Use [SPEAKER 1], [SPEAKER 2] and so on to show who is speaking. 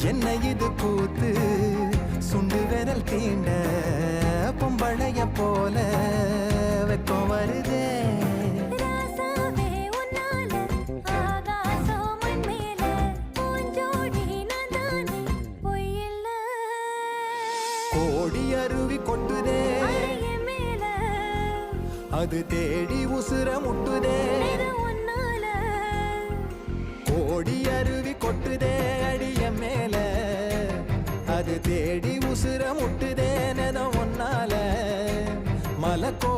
[SPEAKER 1] என்ன இது கூத்து சுண்டு விரல் தீண்ட பொம்பளைய போல வெக்கம் வருதே கோடி அருவி கொட்டுதே அது தேடி உசுர முட்டுதே கோடி அருவி கொட்டுதே அடிய மேல அது தேடி உசுர முட்டுதே நென ஒன்னால மலக்கோ